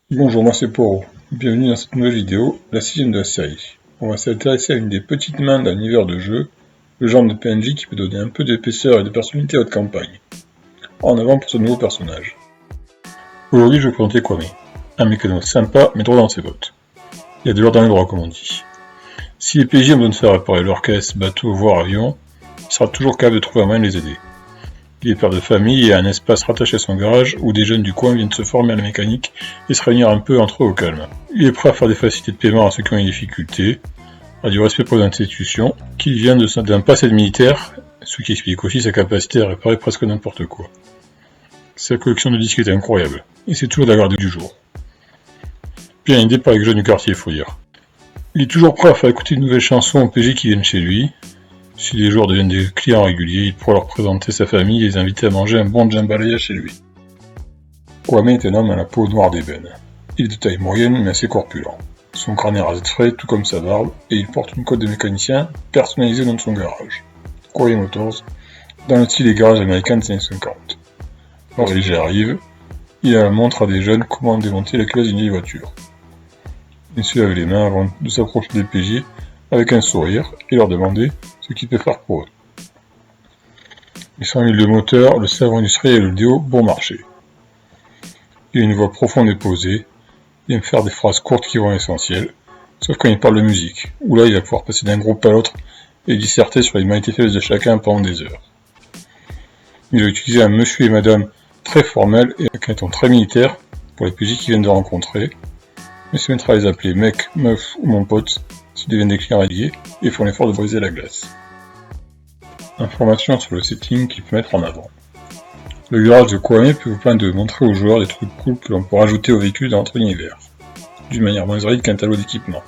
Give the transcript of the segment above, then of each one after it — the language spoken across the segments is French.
Bonjour, moi c'est Poro. Bienvenue dans cette nouvelle vidéo, la 6ème de la série. On va s'intéresser à une des petites mains d'un univers de jeu, le genre de PNJ qui peut donner un peu d'épaisseur et de personnalité à votre campagne. En avant pour ce nouveau personnage. Aujourd'hui je vais vous présenter Kwame. Un mécano sympa mais droit dans ses bottes. Il y a de l'or dans les bras comme on dit. Si les PJ ont besoin de faire réparer leur caisse, bateau, voire avion, il sera toujours capable de trouver un moyen de les aider. Il est père de famille et a un espace rattaché à son garage où des jeunes du coin viennent se former à la mécanique et se réunir un peu entre eux au calme. Il est prêt à faire des facilités de paiement à ceux qui ont des difficultés, a du respect pour les institutions, qu'il vient d'un passé de militaire, ce qui explique aussi sa capacité à réparer presque n'importe quoi. Sa collection de disques est incroyable, et c'est toujours de la garde du jour. Bien aidé par les jeunes du quartier, il faut dire. Il est toujours prêt à faire écouter de nouvelles chansons aux PJ qui viennent chez lui. Si les joueurs deviennent des clients réguliers, il pourra leur présenter sa famille et les inviter à manger un bon jambalaya chez lui. Kwame est un homme à la peau noire d'ébène. Il est de taille moyenne mais assez corpulent. Son crâne est rasé de frais, tout comme sa barbe, et il porte une cote de mécanicien personnalisée dans son garage. Kwame Motors, dans le style des garages américains des années 50. Lorsque les gens arrivent, il montre à des jeunes comment démonter la culasse d'une vieille voiture. Il se lave les mains avant de s'approcher des PJ avec un sourire et leur demander ce qu'il peut faire pour eux. Il sent l'huile de moteur, le savon industriel et le déo bon marché. Il a une voix profonde et posée, il aime faire des phrases courtes qui vont à l'essentiel, sauf quand il parle de musique, où là il va pouvoir passer d'un groupe à l'autre et disserter sur les magnifiques faiblesses de chacun pendant des heures. Il a utilisé un monsieur et madame très formel et avec un ton très militaire pour les PJ qui viennent de rencontrer, mais se mettra à les appeler mec, meuf ou mon pote s'ils deviennent des clients réguliers et font l'effort de briser la glace. Informations sur le setting qu'il peut mettre en avant. Le garage de Kwame peut vous permettre de montrer aux joueurs des trucs cool que l'on peut rajouter au véhicule dans notre univers, d'une manière moins aride qu'un tableau d'équipement.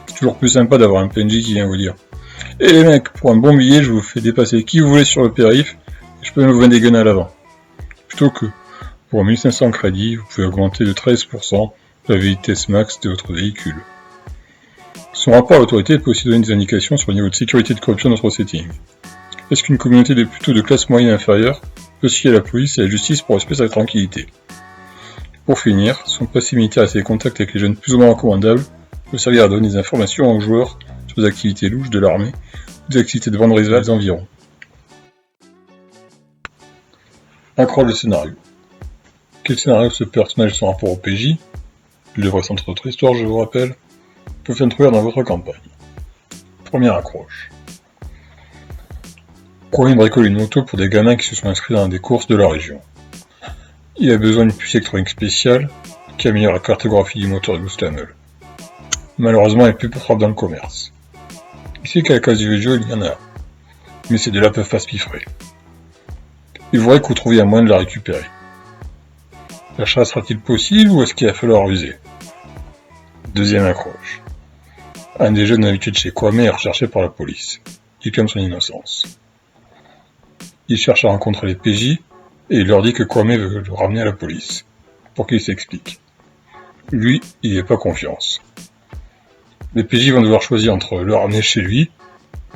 C'est toujours plus sympa d'avoir un PNJ qui vient vous dire « Eh les mecs, pour un bon billet, je vous fais dépasser qui vous voulez sur le périph' et je peux même vous vendre des guns à l'avant. » Plutôt que, pour 1500 crédits, vous pouvez augmenter de 13% la vitesse max de votre véhicule. Son rapport à l'autorité peut aussi donner des indications sur le niveau de sécurité et de corruption de notre setting. Est-ce qu'une communauté plutôt de classe moyenne inférieure peut se fier à la police et à la justice pour respecter sa tranquillité? Pour finir, son passé militaire et ses contacts avec les jeunes plus ou moins recommandables peut servir à donner des informations aux joueurs sur les activités louches de l'armée ou des activités de vente rivales des environs. Accroche le scénario. Quel scénario ce personnage et son rapport au PJ, il devrait centrer notre histoire, je vous rappelle, peuvent introduire dans votre campagne. Première accroche. Kwame bricole une moto pour des gamins qui se sont inscrits dans des courses de la région. Il a besoin d'une puce électronique spéciale qui améliore la cartographie du moteur de Boostamel. Malheureusement, elle est plus propre dans le commerce. Il sait qu'à la case du jeu, il y en a, mais ces deux-là peuvent pas se piffrer. Il voudrait que vous trouviez un moyen de la récupérer. L'achat sera-t-il possible ou est-ce qu'il va falloir ruser? Deuxième accroche. Un des jeunes habitués de chez Kwame est recherché par la police. Il clame son innocence. Il cherche à rencontrer les PJ et il leur dit que Kwame veut le ramener à la police, pour qu'il s'explique. Lui, il n'y a pas confiance. Les PJ vont devoir choisir entre le ramener chez lui,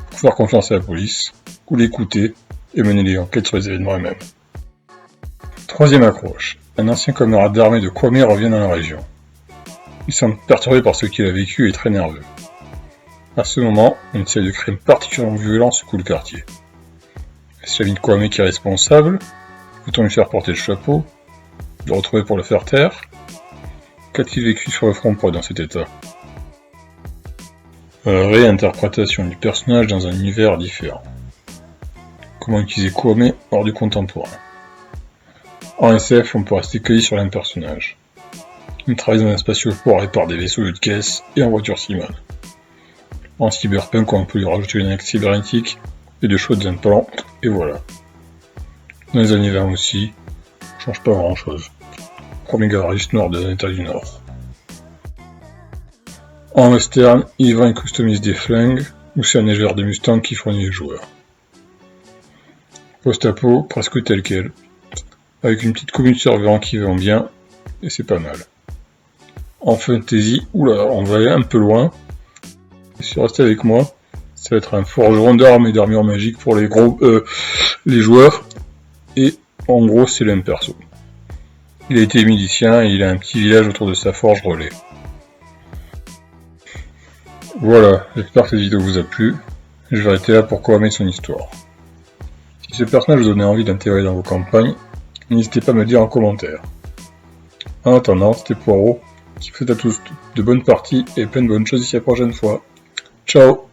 pour faire confiance à la police, ou l'écouter et mener les enquêtes sur les événements eux-mêmes. Troisième accroche. Un ancien camarade d'armée de Kwame revient dans la région. Il semble perturbé par ce qu'il a vécu et très nerveux. À ce moment, une série de crimes particulièrement violents secoue le quartier. Est-ce l'ami de Kwame qui est responsable? Peut-on lui faire porter le chapeau? Le retrouver pour le faire taire? Qu'a-t-il vécu sur le front pour être dans cet état? Réinterprétation du personnage dans un univers différent. Comment utiliser Kwame hors du contemporain? En SF, on peut rester cueilli sur l'un personnage. Il travaille dans un spatioport et répare des vaisseaux de caisse et en voiture Simone. En cyberpunk, on peut lui rajouter une annexe cybernétique et de chaudes implants, et voilà. Dans les années 20 aussi, on change pas grand chose. Premier garagiste noir des États du Nord. En western, il vend et customise des flingues, ou c'est un légère de Mustang qui fournit les joueurs. Post-apo, presque tel quel, avec une petite commune de serveurs qui vend bien, et c'est pas mal. En fantasy, oula, on va aller un peu loin. Si vous restez avec moi, ça va être un forgeron d'armes et d'armure magique pour les joueurs. Et en gros, c'est le même perso. Il a été milicien et il a un petit village autour de sa forge relais. Voilà, j'espère que cette vidéo vous a plu. Je vais arrêter là pour aimer son histoire. Si ce personnage vous donnait envie d'intégrer dans vos campagnes, n'hésitez pas à me le dire en commentaire. En attendant, c'était Poirot, qui vous souhaite à tous de bonnes parties et plein de bonnes choses d'ici la prochaine fois. Ciao!